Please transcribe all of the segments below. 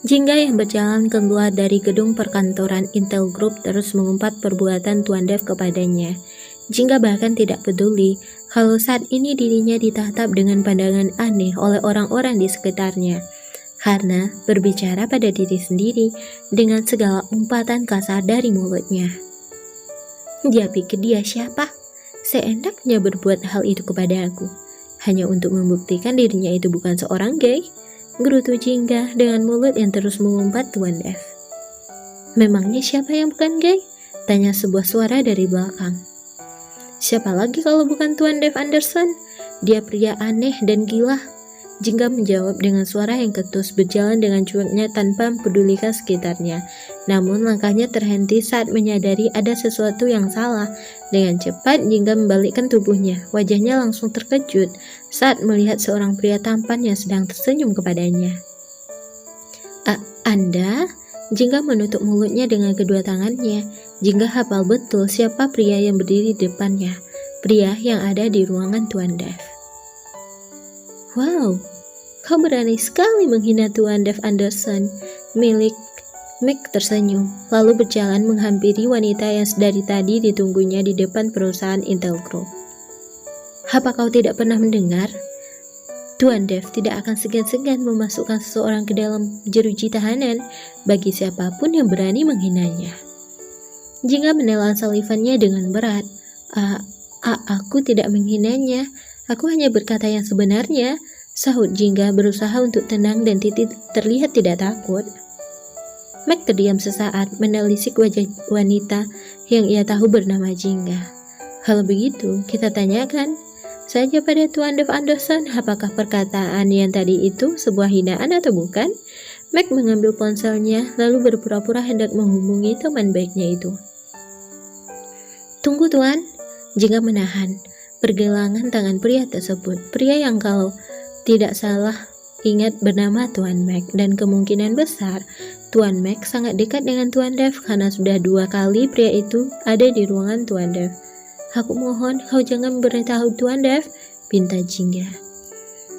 Jingga yang berjalan keluar dari gedung perkantoran Intel Group terus mengumpat perbuatan Tuan Dev kepadanya. Jingga bahkan tidak peduli kalau saat ini dirinya ditatap dengan pandangan aneh oleh orang-orang di sekitarnya. Karena berbicara pada diri sendiri dengan segala umpatan kasar dari mulutnya. Dia pikir dia siapa? Seenaknya berbuat hal itu kepada aku. Hanya untuk membuktikan dirinya itu bukan seorang gay. Gerutu Jingga dengan mulut yang terus mengumpat Tuan Dev. Memangnya siapa yang bukan gay? Tanya sebuah suara dari belakang. Siapa lagi kalau bukan Tuan Dev Anderson? Dia pria aneh dan gila. Jingga menjawab dengan suara yang ketus, berjalan dengan cueknya tanpa mempedulikan sekitarnya. Namun langkahnya terhenti saat menyadari ada sesuatu yang salah. Dengan cepat Jingga membalikkan tubuhnya. Wajahnya langsung terkejut saat melihat seorang pria tampan yang sedang tersenyum kepadanya. Anda? Jingga menutup mulutnya dengan kedua tangannya. Jingga hafal betul siapa pria yang berdiri di depannya. Pria yang ada di ruangan Tuan Dev. Wow, kau berani sekali menghina Tuan Dev Anderson. Meg tersenyum, lalu berjalan menghampiri wanita yang dari tadi ditunggunya di depan perusahaan Intel Group. Apa kau tidak pernah mendengar? Tuan Dev tidak akan segan-segan memasukkan seseorang ke dalam jeruji tahanan bagi siapapun yang berani menghinanya. Jingga menelan salivannya dengan berat. Aku tidak menghinanya. Aku hanya berkata yang sebenarnya, sahut Jingga berusaha untuk tenang dan terlihat tidak takut. Meg terdiam sesaat menelisik wajah wanita yang ia tahu bernama Jingga. Kalau begitu, kita tanyakan saja pada Tuan Dev Anderson, apakah perkataan yang tadi itu sebuah hinaan atau bukan? Meg mengambil ponselnya lalu berpura-pura hendak menghubungi teman baiknya itu. Tunggu Tuan, Jingga menahan pergelangan tangan pria tersebut. Pria yang kalau tidak salah ingat bernama Tuan Meg, dan kemungkinan besar Tuan Meg sangat dekat dengan Tuan Dev karena sudah 2 kali pria itu ada di ruangan Tuan Dev. Aku mohon kau jangan memberitahu Tuan Dev, pinta Jingga.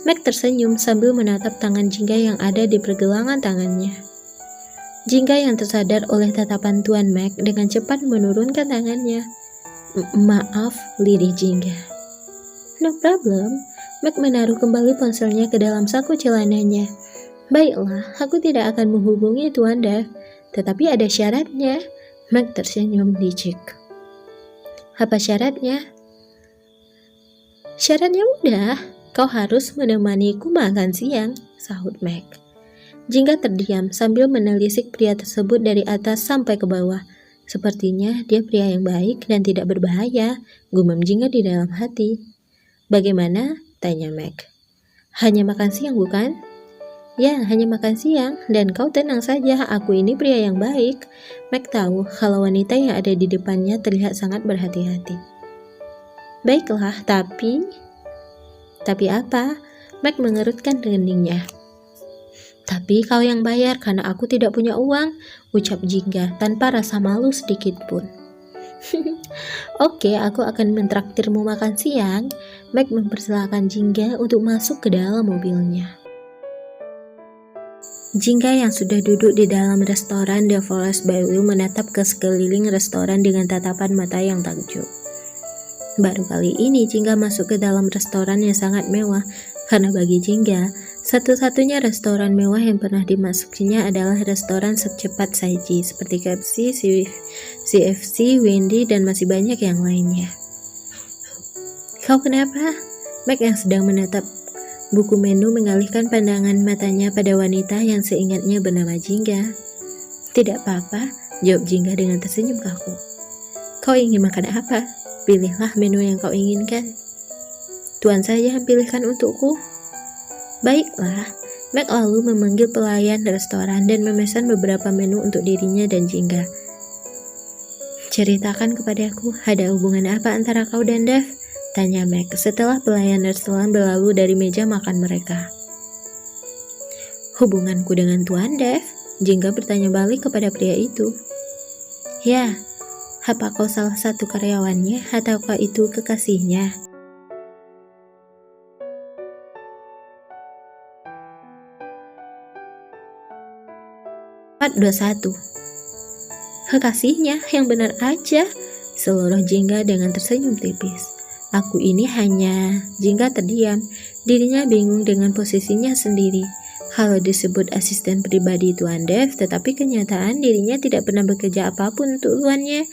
Meg tersenyum sambil menatap tangan Jingga yang ada di pergelangan tangannya. Jingga yang tersadar oleh tatapan Tuan Meg dengan cepat menurunkan tangannya. Maaf, lirih Jingga. No problem. Meg menaruh kembali ponselnya ke dalam saku celananya. Baiklah, aku tidak akan menghubungi Tuan Dev, tetapi ada syaratnya. Meg tersenyum licik. Apa syaratnya? Syaratnya mudah, kau harus menemaniku makan siang, sahut Meg. Jingga terdiam sambil menelisik pria tersebut dari atas sampai ke bawah. Sepertinya dia pria yang baik dan tidak berbahaya, gumam Jingga di dalam hati. Bagaimana? Tanya Meg. Hanya makan siang bukan? Ya, hanya makan siang, dan kau tenang saja, aku ini pria yang baik. Meg tahu kalau wanita yang ada di depannya terlihat sangat berhati-hati. Baiklah, tapi apa? Meg mengerutkan keningnya. Tapi kau yang bayar karena aku tidak punya uang, ucap Jingga tanpa rasa malu sedikit pun. Oke, aku akan mentraktirmu makan siang. Meg mempersilahkan Jingga untuk masuk ke dalam mobilnya. Jingga yang sudah duduk di dalam restoran The Forest by Will menatap ke sekeliling restoran dengan tatapan mata yang takjub. Baru kali ini Jingga masuk ke dalam restoran yang sangat mewah, karena bagi Jingga, satu-satunya restoran mewah yang pernah dimasukinya adalah restoran secepat saji seperti KFC, CFC, Wendy, dan masih banyak yang lainnya. Kau kenapa? Meg yang sedang menatap buku menu mengalihkan pandangan matanya pada wanita yang seingatnya bernama Jingga. Tidak apa-apa, jawab Jingga dengan tersenyum kaku. Kau ingin makan apa? Pilihlah menu yang kau inginkan. Tuan saja yang pilihkan untukku. Baiklah, Meg lalu memanggil pelayan restoran dan memesan beberapa menu untuk dirinya dan Jingga. Ceritakan kepadaku, ada hubungan apa antara kau dan Dev? Tanya Meg setelah pelayan restoran berlalu dari meja makan mereka. Hubunganku dengan Tuan Dev? Jingga bertanya balik kepada pria itu. Ya, apa kau salah satu karyawannya ataukah itu kekasihnya? Part 21. Kekasihnya yang benar aja, seluruh Jingga dengan tersenyum tipis. Aku ini hanya. Jingga terdiam, dirinya bingung dengan posisinya sendiri. Kalau disebut asisten pribadi Tuan Dev, tetapi kenyataan dirinya tidak pernah bekerja apapun untuk tuannya.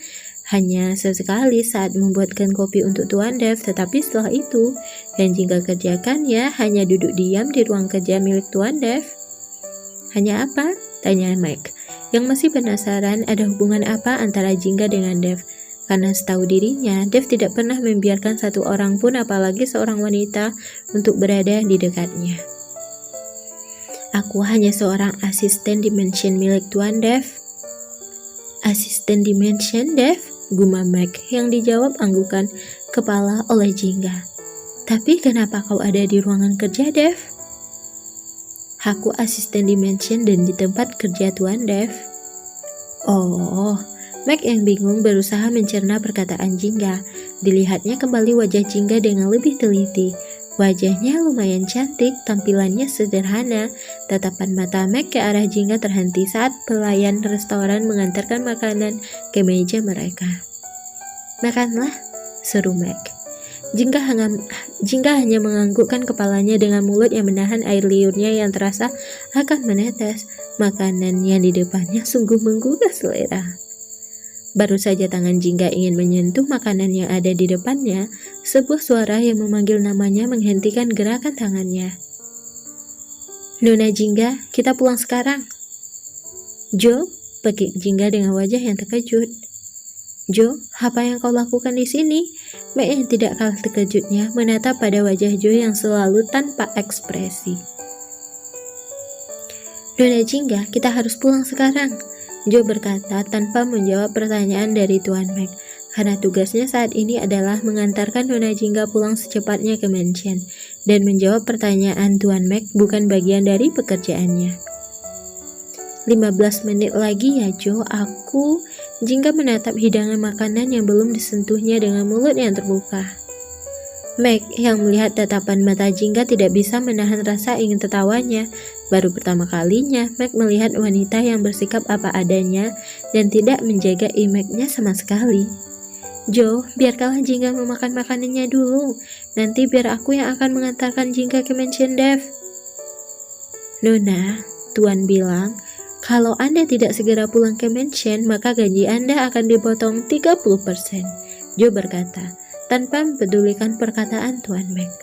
Hanya sesekali saat membuatkan kopi untuk Tuan Dev, tetapi setelah itu, yang Jingga kerjakan ya hanya duduk diam di ruang kerja milik Tuan Dev. Hanya apa? Tanya Mike, yang masih penasaran ada hubungan apa antara Jingga dengan Dev. Karena setahu dirinya, Dev tidak pernah membiarkan satu orang pun, apalagi seorang wanita, untuk berada di dekatnya. Aku hanya seorang asisten dimension milik Tuan Dev. Asisten dimension, Dev? Gumam Mike yang dijawab anggukan kepala oleh Jingga. Tapi kenapa kau ada di ruangan kerja, Dev? Aku asisten dimension dan di tempat kerja Tuan Dev. Oh, Mike yang bingung berusaha mencerna perkataan Jingga. Dilihatnya kembali wajah Jingga dengan lebih teliti. Wajahnya lumayan cantik, tampilannya sederhana. Tatapan mata Mike ke arah Jingga terhenti saat pelayan restoran mengantarkan makanan ke meja mereka. Makanlah, seru Mike. Jingga hanya menganggukkan kepalanya dengan mulut yang menahan air liurnya yang terasa akan menetes. Makanan yang di depannya sungguh menggugah selera. Baru saja tangan Jingga ingin menyentuh makanan yang ada di depannya, sebuah suara yang memanggil namanya menghentikan gerakan tangannya. Nona Jingga, kita pulang sekarang. Jo, pekik Jingga dengan wajah yang terkejut. Jo, apa yang kau lakukan di sini? Mike yang tidak kalah terkejutnya menatap pada wajah Jo yang selalu tanpa ekspresi. Nona Jingga, kita harus pulang sekarang. Jo berkata tanpa menjawab pertanyaan dari Tuan Mike, karena tugasnya saat ini adalah mengantarkan Nona Jingga pulang secepatnya ke mansion, dan menjawab pertanyaan Tuan Mike bukan bagian dari pekerjaannya. 15 menit lagi ya Jo, aku. Jingga menatap hidangan makanan yang belum disentuhnya dengan mulut yang terbuka. Mike yang melihat tatapan mata Jingga tidak bisa menahan rasa ingin tertawanya. Baru pertama kalinya Mike melihat wanita yang bersikap apa adanya dan tidak menjaga image-nya sama sekali. Jo, biarkanlah Jingga memakan makanannya dulu. Nanti biar aku yang akan mengantarkan Jingga ke mansion Dev. Nona, Tuan bilang, kalau Anda tidak segera pulang ke mansion, maka gaji Anda akan dipotong 30%. Jo berkata, tanpa mempedulikan perkataan Tuan Mike.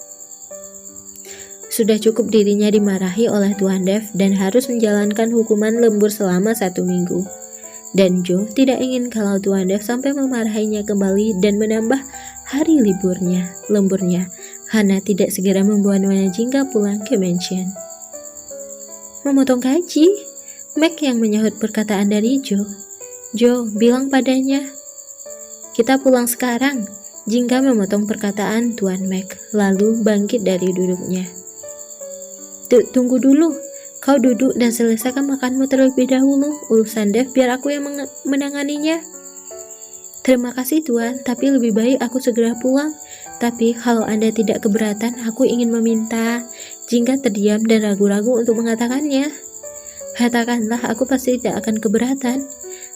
Sudah cukup dirinya dimarahi oleh Tuan Dev dan harus menjalankan hukuman lembur selama 1 minggu. Dan Jo tidak ingin kalau Tuan Dev sampai memarahinya kembali dan menambah hari lemburnya, karena tidak segera membawa Nona Jingga pulang ke mansion. Memotong gaji? Mike yang menyahut perkataan dari Jo. Jo, bilang padanya. Kita pulang sekarang. Jingga memotong perkataan Tuan Mike, lalu bangkit dari duduknya. Tunggu dulu. Kau duduk dan selesaikan makanmu terlebih dahulu. Urusan Dev biar aku yang menanganinya. Terima kasih Tuan, tapi lebih baik aku segera pulang. Tapi kalau Anda tidak keberatan, aku ingin meminta. Jingga terdiam dan ragu-ragu untuk mengatakannya. Katakanlah, aku pasti tidak akan keberatan.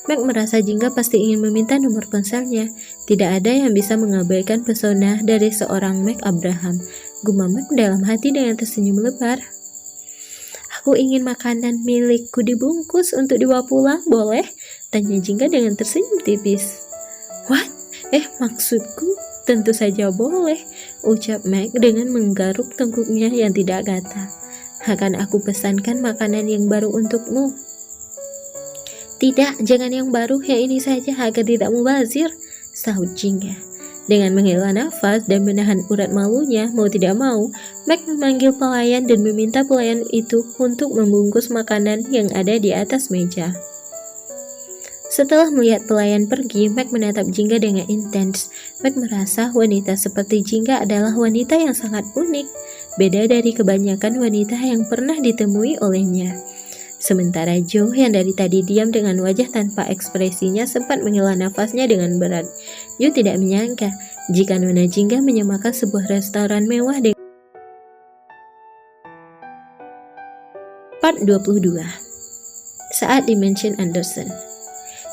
Mike merasa Jingga pasti ingin meminta nomor ponselnya. Tidak ada yang bisa mengabaikan pesona dari seorang Mike Abraham. Gumam Mike dalam hati dengan tersenyum lebar. Aku ingin makanan milikku dibungkus untuk dibawa pulang, boleh? Tanya Jingga dengan tersenyum tipis. What? Maksudku? Tentu saja boleh, ucap Mike dengan menggaruk tengkuknya yang tidak gatal. Akan aku pesankan makanan yang baru untukmu. Tidak, jangan yang baru, yang ini saja agar tidak mubazir, sahut Jingga. Dengan menghela nafas dan menahan urat malunya, mau tidak mau, Mike memanggil pelayan dan meminta pelayan itu untuk membungkus makanan yang ada di atas meja. Setelah melihat pelayan pergi, Mike menatap Jingga dengan intens. Mike merasa wanita seperti Jingga adalah wanita yang sangat unik, beda dari kebanyakan wanita yang pernah ditemui olehnya. Sementara Jo yang dari tadi diam dengan wajah tanpa ekspresinya sempat menghela nafasnya dengan berat. Jo tidak menyangka jika Nona Jingga menyemakan sebuah restoran mewah dengan Part 22. saat di mansion Anderson.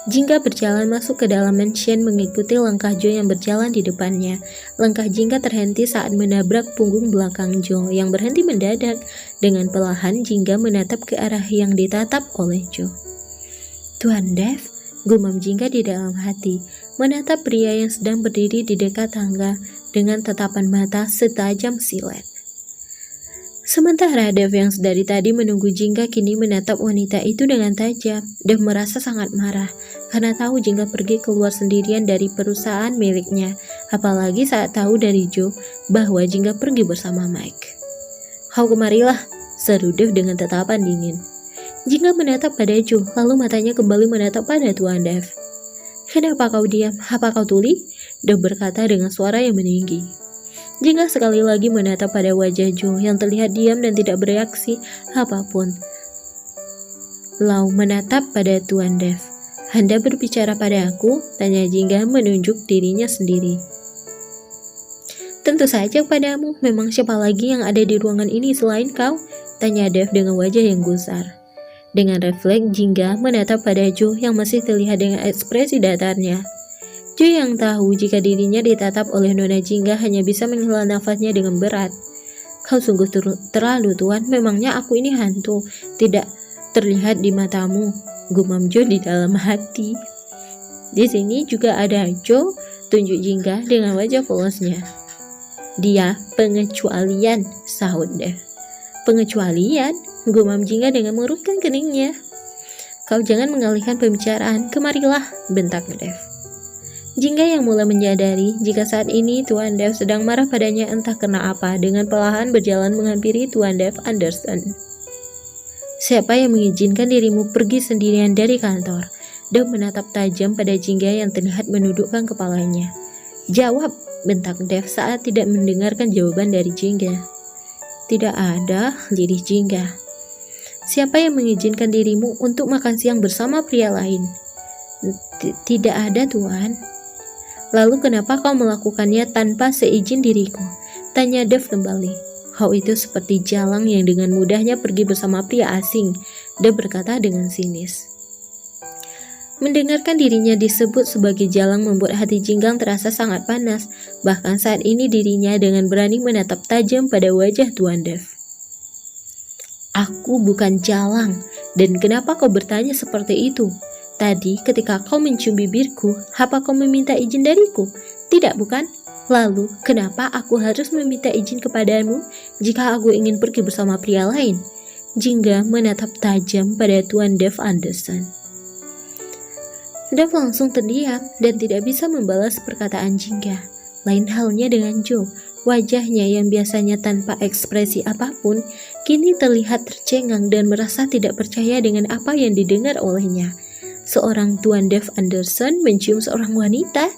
Jingga berjalan masuk ke dalam mansion mengikuti langkah Joe yang berjalan di depannya. Langkah Jingga terhenti saat menabrak punggung belakang Joe yang berhenti mendadak. Dengan perlahan Jingga menatap ke arah yang ditatap oleh Joe. "Tuan Dev," gumam Jingga di dalam hati, menatap pria yang sedang berdiri di dekat tangga dengan tatapan mata setajam silet. Sementara Dev yang dari tadi menunggu Jingga kini menatap wanita itu dengan tajam. Dev merasa sangat marah karena tahu Jingga pergi keluar sendirian dari perusahaan miliknya, apalagi saat tahu dari Joe bahwa Jingga pergi bersama Mike. "Kau kemarilah," seru Dev dengan tatapan dingin. Jingga menatap pada Joe, lalu matanya kembali menatap pada Tuan Dev. "Kenapa kau diam? Apa kau tuli?" Dev berkata dengan suara yang meninggi. Jingga sekali lagi menatap pada wajah Joe yang terlihat diam dan tidak bereaksi apapun. Lalu menatap pada Tuan Dev. "Anda berbicara pada aku?" tanya Jingga menunjuk dirinya sendiri. "Tentu saja padamu, memang siapa lagi yang ada di ruangan ini selain kau?" tanya Dev dengan wajah yang gusar. Dengan refleks Jingga menatap pada Joe yang masih terlihat dengan ekspresi datarnya. Joe yang tahu jika dirinya ditatap oleh Nona Jingga hanya bisa menghela nafasnya dengan berat. "Kau sungguh terlalu, Tuan. Memangnya aku ini hantu? Tidak terlihat di matamu," gumam Joe di dalam hati. Di sini juga ada Joe, tunjuk Jingga dengan wajah polosnya. "Dia pengecualian," sahut Dev. "Pengecualian?" gumam Jingga dengan mengerutkan keningnya. "Kau jangan mengalihkan pembicaraan. Kemarilah," bentak Dev. Jingga yang mulai menyadari jika saat ini Tuan Dev sedang marah padanya entah karena apa, dengan perlahan berjalan menghampiri Tuan Dev Anderson. "Siapa yang mengizinkan dirimu pergi sendirian dari kantor?" Dev menatap tajam pada Jingga yang terlihat menundukkan kepalanya. "Jawab," bentak Dev saat tidak mendengarkan jawaban dari Jingga. "Tidak ada," lirih Jingga. "Siapa yang mengizinkan dirimu untuk makan siang bersama pria lain?" "Tidak ada, Tuan." "Lalu kenapa kau melakukannya tanpa seizin diriku?" tanya Dev kembali. "Kau itu seperti jalang yang dengan mudahnya pergi bersama pria asing," Dev berkata dengan sinis. Mendengarkan dirinya disebut sebagai jalang membuat hati Jingga terasa sangat panas. Bahkan saat ini dirinya dengan berani menatap tajam pada wajah Tuan Dev. "Aku bukan jalang, dan kenapa kau bertanya seperti itu? Tadi ketika kau mencium bibirku, apa kau meminta izin dariku? Tidak, bukan? Lalu kenapa aku harus meminta izin kepadamu jika aku ingin pergi bersama pria lain?" Jingga menatap tajam pada Tuan Dev Anderson. Dev langsung terdiam dan tidak bisa membalas perkataan Jingga. Lain halnya dengan Joe. Wajahnya yang biasanya tanpa ekspresi apapun, kini terlihat tercengang dan merasa tidak percaya dengan apa yang didengar olehnya. Seorang Tuan Dev Anderson mencium seorang wanita,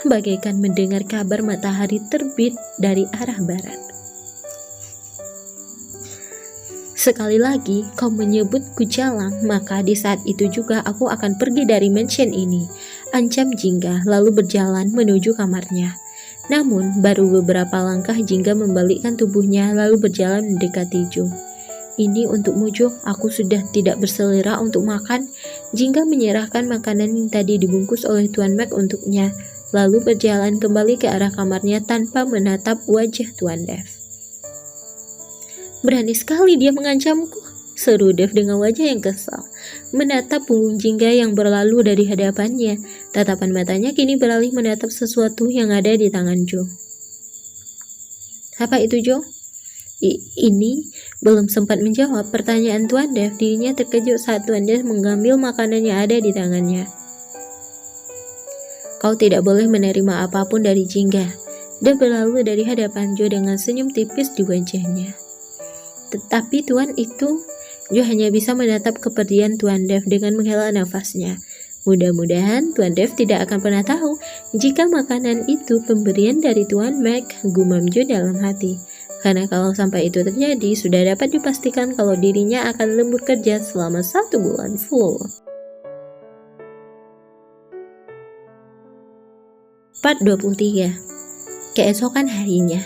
bagaikan mendengar kabar matahari terbit dari arah barat. "Sekali lagi kau menyebutku jalang, maka di saat itu juga aku akan pergi dari mansion ini," ancam Jingga lalu berjalan menuju kamarnya. Namun baru beberapa langkah Jingga membalikkan tubuhnya lalu berjalan mendekati Joe. "Ini untukmu, Joe, aku sudah tidak berselera untuk makan." Jingga menyerahkan makanan yang tadi dibungkus oleh Tuan Mac untuknya, lalu berjalan kembali ke arah kamarnya tanpa menatap wajah Tuan Dev. "Berani sekali dia mengancamku," seru Dev dengan wajah yang kesal. Menatap punggung Jingga yang berlalu dari hadapannya, tatapan matanya kini beralih menatap sesuatu yang ada di tangan Joe. "Apa itu, Joe?" Ini belum sempat menjawab pertanyaan Tuan Dev, dirinya terkejut saat Tuan Dev mengambil makanan yang ada di tangannya. "Kau tidak boleh menerima apapun dari Jingga." Dev berlalu dari hadapan Joe dengan senyum tipis di wajahnya. "Tetapi Tuan itu..." Joe hanya bisa menatap kepergian Tuan Dev dengan menghela nafasnya. Mudah-mudahan Tuan Dev tidak akan pernah tahu jika makanan itu pemberian dari Tuan Mac, gumam Joe dalam hati. Karena kalau sampai itu terjadi, sudah dapat dipastikan kalau dirinya akan lembur kerja selama 1 bulan full. Part 23. Keesokan harinya.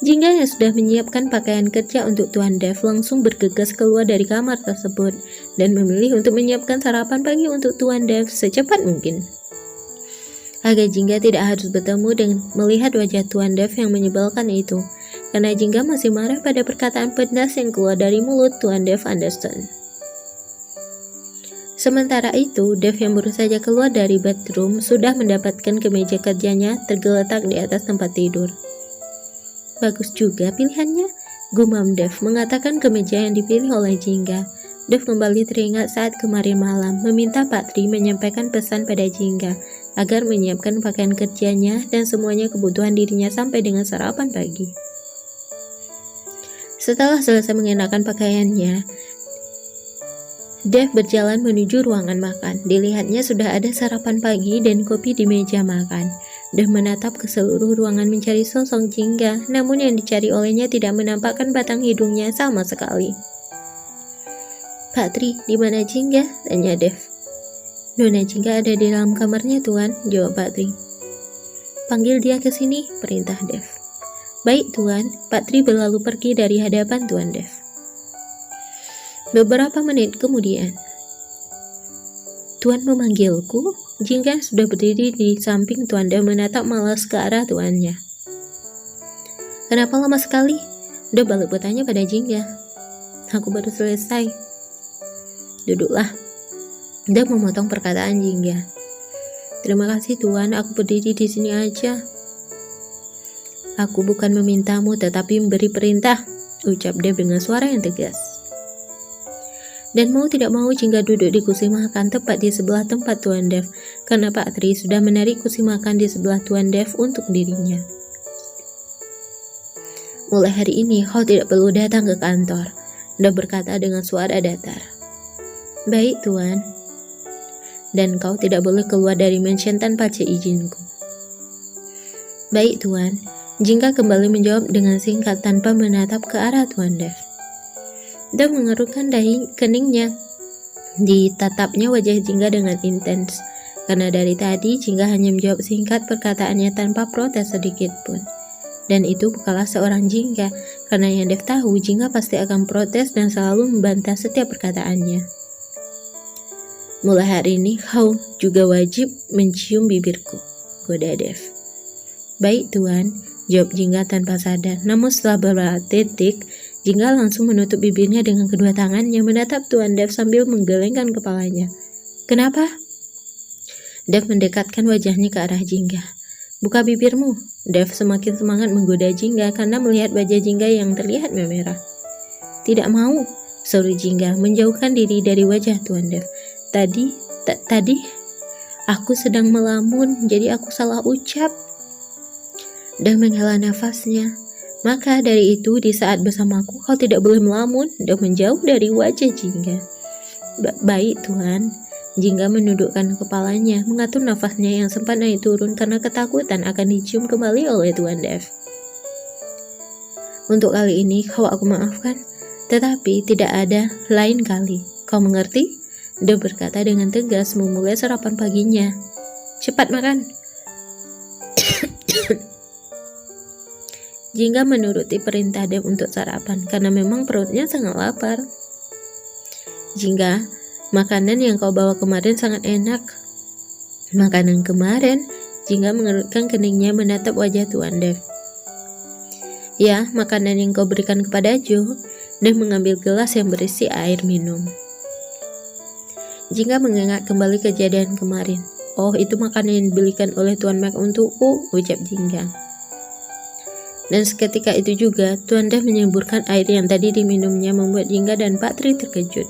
Jingga yang sudah menyiapkan pakaian kerja untuk Tuan Dev langsung bergegas keluar dari kamar tersebut dan memilih untuk menyiapkan sarapan pagi untuk Tuan Dev secepat mungkin. Agar Jingga tidak harus bertemu dengan melihat wajah Tuan Dev yang menyebalkan itu, karena Jingga masih marah pada perkataan pedas yang keluar dari mulut Tuan Dev Anderson. Sementara itu, Dev yang baru saja keluar dari bedroom sudah mendapatkan kemeja kerjanya tergeletak di atas tempat tidur. Bagus juga pilihannya, gumam Dev mengatakan kemeja yang dipilih oleh Jingga. Dev kembali teringat saat kemarin malam meminta Pak Tri menyampaikan pesan pada Jingga agar menyiapkan pakaian kerjanya dan semuanya kebutuhan dirinya sampai dengan sarapan pagi. Setelah selesai mengenakan pakaiannya, Dev berjalan menuju ruangan makan. Dilihatnya sudah ada sarapan pagi dan kopi di meja makan. Dev menatap ke seluruh ruangan mencari sosok Jingga, namun yang dicari olehnya tidak menampakkan batang hidungnya sama sekali. "Pak Tri, di mana Jingga?" tanya Dev. "Nona Jingga ada di dalam kamarnya, Tuan," jawab Pak Tri. "Panggil dia ke sini," perintah Dev. "Baik, Tuan." Pak Tri berlalu pergi dari hadapan Tuan Dev. Beberapa menit kemudian, "Tuan memanggilku?" Jingga sudah berdiri di samping Tuan dan menatap malas ke arah tuannya. "Kenapa lama sekali?" Dev balik bertanya pada Jingga. "Aku baru selesai." "Duduklah." Dev memotong perkataan Jingga. "Terima kasih Tuan, aku berdiri di sini aja." "Aku bukan memintamu tetapi memberi perintah," ucap Dev dengan suara yang tegas. Dan mau tidak mau Jingga duduk di kursi makan tepat di sebelah tempat Tuan Dev, karena Pak Tri sudah menarik kursi makan di sebelah Tuan Dev untuk dirinya. "Mulai hari ini kau tidak perlu datang ke kantor," Dev berkata dengan suara datar. "Baik Tuan." "Dan kau tidak boleh keluar dari mansion tanpa seizinku." "Baik Tuan." Jingga kembali menjawab dengan singkat tanpa menatap ke arah Tuan Dev. Dev mengerutkan dahi keningnya. Ditatapnya wajah Jingga dengan intens, karena dari tadi Jingga hanya menjawab singkat perkataannya tanpa protes sedikit pun. Dan itu bukanlah seorang Jingga, karena yang Dev tahu Jingga pasti akan protes dan selalu membantah setiap perkataannya. "Mulai hari ini kau juga wajib mencium bibirku," goda Dev. "Baik Tuan," jawab Jingga tanpa sadar. Namun setelah beberapa detik, Jingga langsung menutup bibirnya dengan kedua tangannya menatap Tuan Dev sambil menggelengkan kepalanya. "Kenapa?" Dev mendekatkan wajahnya ke arah Jingga. "Buka bibirmu." Dev semakin semangat menggoda Jingga karena melihat wajah Jingga yang terlihat memerah. "Tidak mau," seru Jingga menjauhkan diri dari wajah Tuan Dev. Tadi aku sedang melamun, jadi aku salah ucap." Dev menghela nafasnya. "Maka dari itu di saat bersamaku kau tidak boleh melamun," dan menjauh dari wajah Jingga. Baik Tuan." Jingga menundukkan kepalanya, mengatur nafasnya yang sempat naik turun karena ketakutan akan dicium kembali oleh Tuan Dev. "Untuk kali ini kau aku maafkan, tetapi tidak ada lain kali. Kau mengerti?" Dev berkata dengan tegas memulai sarapan paginya. "Cepat makan." Jingga menuruti perintah Dev untuk sarapan karena memang perutnya sangat lapar. "Jingga, makanan yang kau bawa kemarin sangat enak." "Makanan kemarin?" Jingga mengerutkan keningnya menatap wajah Tuan Dev. "Ya, makanan yang kau berikan kepada Jo." Dev mengambil gelas yang berisi air minum. Jingga mengingat kembali kejadian kemarin. "Oh, itu makanan yang dibelikan oleh Tuan Mac untukku," ucap Jingga. Dan seketika itu juga, Tuan Dev menyemburkan air yang tadi diminumnya membuat Jingga dan Pak Tri terkejut.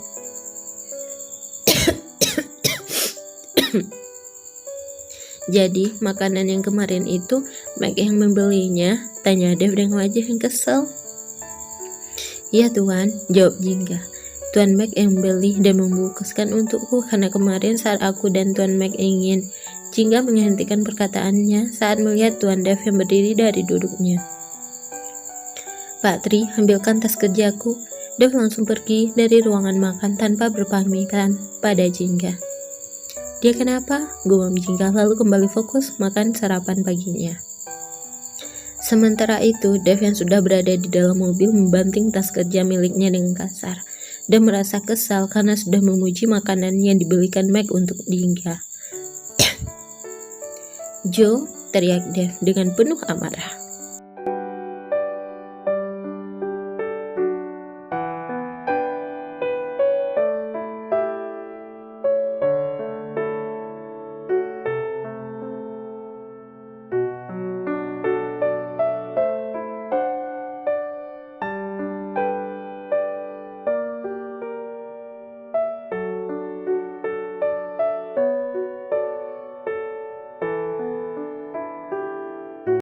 "Jadi, makanan yang kemarin itu Mac yang membelinya?" tanya Dev dengan wajah yang kesal. "Iya Tuan," jawab Jingga. "Tuan Mac yang membeli dan membungkuskan untukku karena kemarin saat aku dan Tuan Mac ingin." Jingga menghentikan perkataannya saat melihat Tuan Dev yang berdiri dari duduknya. "Pak Tri, ambilkan tas kerjaku." Dev langsung pergi dari ruangan makan tanpa berpamitan pada Jingga. "Dia kenapa?" gumam Jingga lalu kembali fokus makan sarapan paginya. Sementara itu, Dev yang sudah berada di dalam mobil membanting tas kerja miliknya dengan kasar dan merasa kesal karena sudah memuji makanan yang dibelikan Meg untuk Dinga. "Joe," teriak Dev dengan penuh amarah.